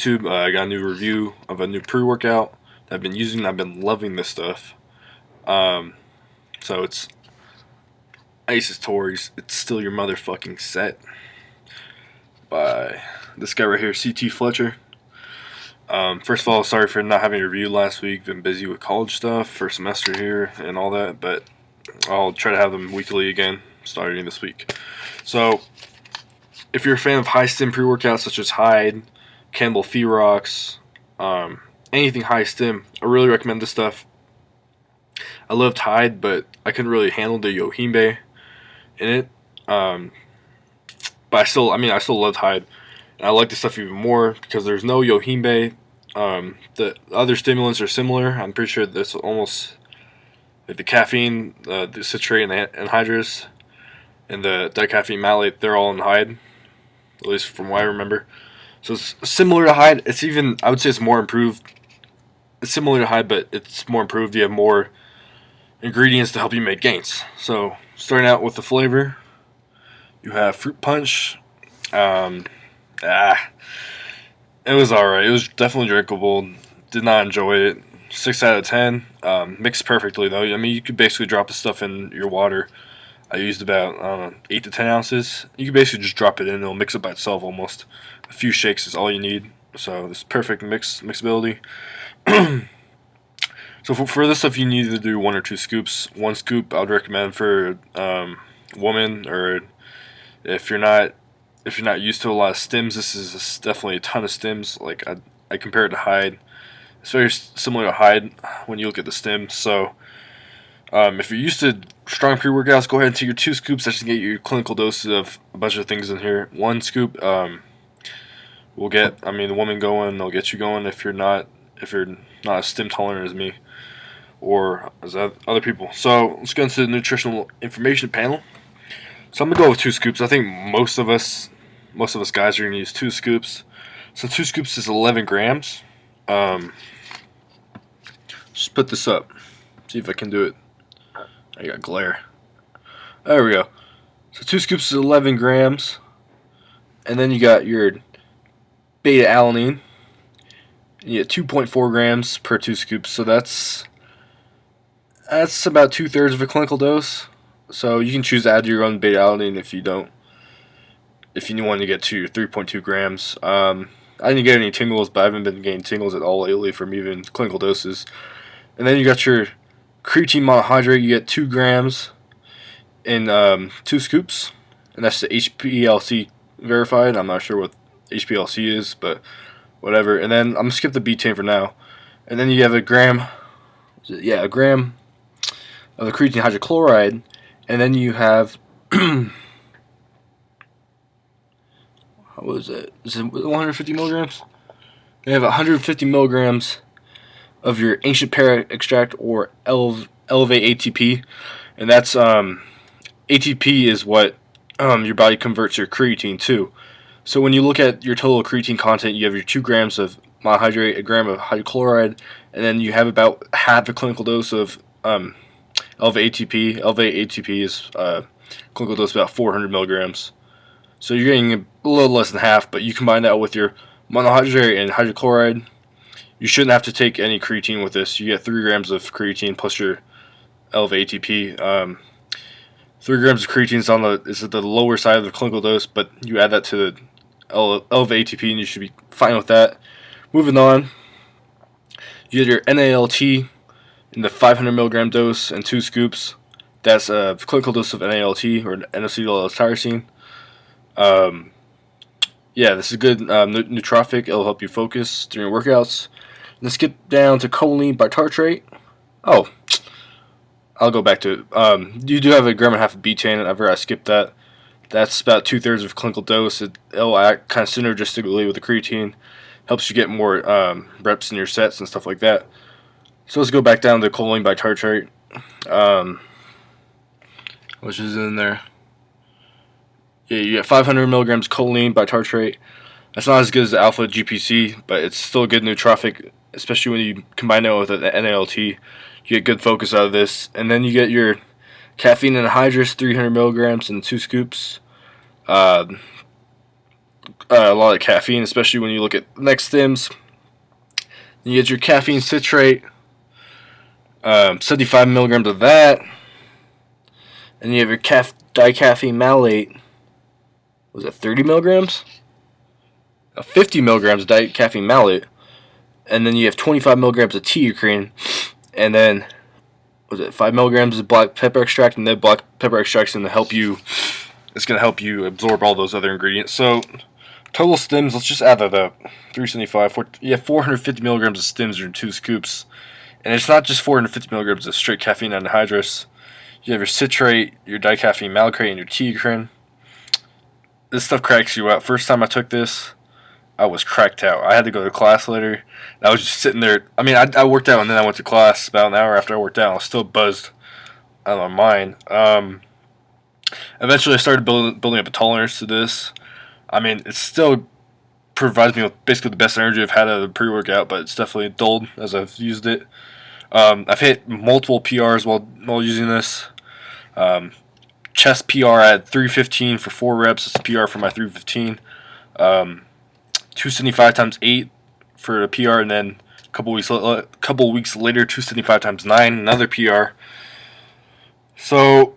YouTube. I got a new review of a new pre-workout that I've been using. I've been loving this stuff. Um, so it's Isatori's It's Still Your Motherfucking Set by this guy right here, CT Fletcher. First of all, sorry for not having a review last week. Been busy with college stuff, first semester here, and all that, but I'll try to have them weekly again starting this week. So, if you're a fan of high stim pre-workouts such as Hyde, Campbell Ferox, anything high stim, I really recommend this stuff. I loved Hyde, but I couldn't really handle the Yohimbe in it. But I still loved Hyde. And I like this stuff even more because there's no Yohimbe. The other stimulants are similar. I'm pretty sure that's almost like the caffeine, the citrate, and the anhydrous, and the dicaffeine malate. They're all in Hyde, at least from what I remember. So it's similar to Hyde. It's even, I would say it's more improved. It's similar to Hyde, but it's more improved. You have more ingredients to help you make gains. So starting out with the flavor, you have fruit punch. It was alright. It was definitely drinkable. Did not enjoy it. 6 out of 10. Mixed perfectly though. I mean, you could basically drop the stuff in your water. I used about 8 to 10 ounces. You can basically just drop it in. It'll mix it by itself almost. A few shakes is all you need. So this perfect mixability. So for this stuff, you need to do 1 or 2 scoops. 1 scoop I would recommend for woman, or if you're not used to a lot of stims, this is definitely a ton of stims. Like I compare it to Hyde. It's very similar to Hyde when you look at the stims. So if you're used to strong pre-workouts, go ahead and take your 2 scoops. That should get your clinical doses of a bunch of things in here. 1 scoop will get, the woman going. They'll get you going if you're not as stim tolerant as me or as other people. So let's go into the nutritional information panel. So I'm gonna go with 2 scoops. I think most of us guys are gonna use 2 scoops. So 2 scoops is 11 grams. Just put this up. See if I can do it. I got glare. There we go. So 2 scoops is 11 grams, and then you got your beta alanine. You get 2.4 grams per 2 scoops. So that's about 2/3 of a clinical dose. So you can choose to add your own beta alanine if you want to get to your 3.2 grams. I didn't get any tingles, but I haven't been getting tingles at all lately from even clinical doses. And then you got your creatine monohydrate. You get 2 grams in 2 scoops, and that's the HPLC verified. I'm not sure what HPLC is, but whatever. And then I'm gonna skip the betaine for now. And then you have a gram of the creatine hydrochloride. And then you have, what is it? Is it 150 milligrams? You have 150 milligrams of your ancient pear extract, or Elevate ATP. And that's, ATP is what your body converts your creatine to. So when you look at your total creatine content, you have your 2 grams of monohydrate, a gram of hydrochloride, and then you have about half a clinical dose of Elevate ATP. Elevate ATP is clinical dose about 400 milligrams. So you're getting a little less than half, but you combine that with your monohydrate and hydrochloride. You shouldn't have to take any creatine with this. You get 3 grams of creatine plus your Elevate ATP. 3 grams of creatine is at the lower side of the clinical dose, but you add that to the Elevate ATP and you should be fine with that. Moving on, you get your NALT in the 500 milligram dose and 2 scoops. That's a clinical dose of NALT, or N-acetyl-L-tyrosine. This is good nootropic. It'll help you focus during workouts. Let's skip down to choline bitartrate. Oh, I'll go back to it. You do have a gram and a half of betaine. I skipped that. That's about 2/3 of clinical dose. It'll act kind of synergistically with the creatine. Helps you get more reps in your sets and stuff like that. So let's go back down to choline bitartrate, which is in there. Yeah, you get 500 milligrams choline bitartrate. That's not as good as the alpha GPC, but it's still a good nootropic, especially when you combine it with the NALT. You get good focus out of this. And then you get your caffeine anhydrous, 300 milligrams in 2 scoops. a lot of caffeine, especially when you look at next stems. You get your caffeine citrate, 75 milligrams of that, and you have your dicaffeine malate. Was it 30 milligrams? 50 milligrams of dicaffeine malate, and then you have 25 milligrams of teocrine, and then was it 5 milligrams of black pepper extract, and then black pepper extract is going to help you. It's going to help you absorb all those other ingredients. So total stems, let's just add that up. 375. You have 450 milligrams of stems in 2 scoops, and it's not just 450 milligrams of straight caffeine anhydrous. You have your citrate, your dicaffeine malate, and your teocrine. This stuff cracks you out. First time I took this, I was cracked out. I had to go to class later. And I was just sitting there. I mean, I worked out and then I went to class about an hour after I worked out. I was still buzzed out of my mind. Eventually, I started building up a tolerance to this. I mean, it still provides me with basically the best energy I've had out of the pre-workout, but it's definitely dulled as I've used it. I've hit multiple PRs while using this. Chest PR at 315 for 4 reps. It's a PR for my 315. 275 times 8 for a PR, and then a couple weeks later, 275 times 9, another PR. So,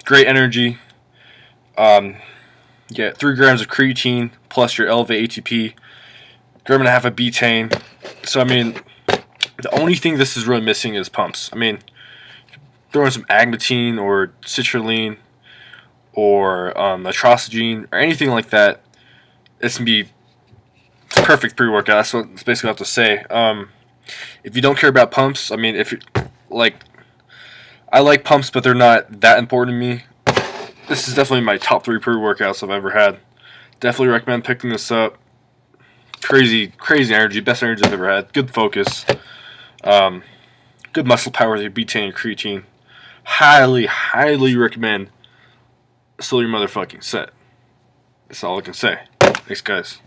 great energy. You get 3 grams of creatine plus your Elevate ATP, gram and a half of betaine. So, I mean, the only thing this is really missing is pumps. I mean, throw in some agmatine or citrulline or atrosogene or anything like that. It's going to be perfect pre-workout. That's basically what I have to say. If you don't care about pumps, I mean, if you I like pumps, but they're not that important to me. This is definitely my top 3 pre-workouts I've ever had. Definitely recommend picking this up. Crazy energy, best energy I've ever had. Good focus. Good muscle power with your betaine and creatine. Highly recommend Still Your Motherfucking Set. That's all I can say. Thanks, guys.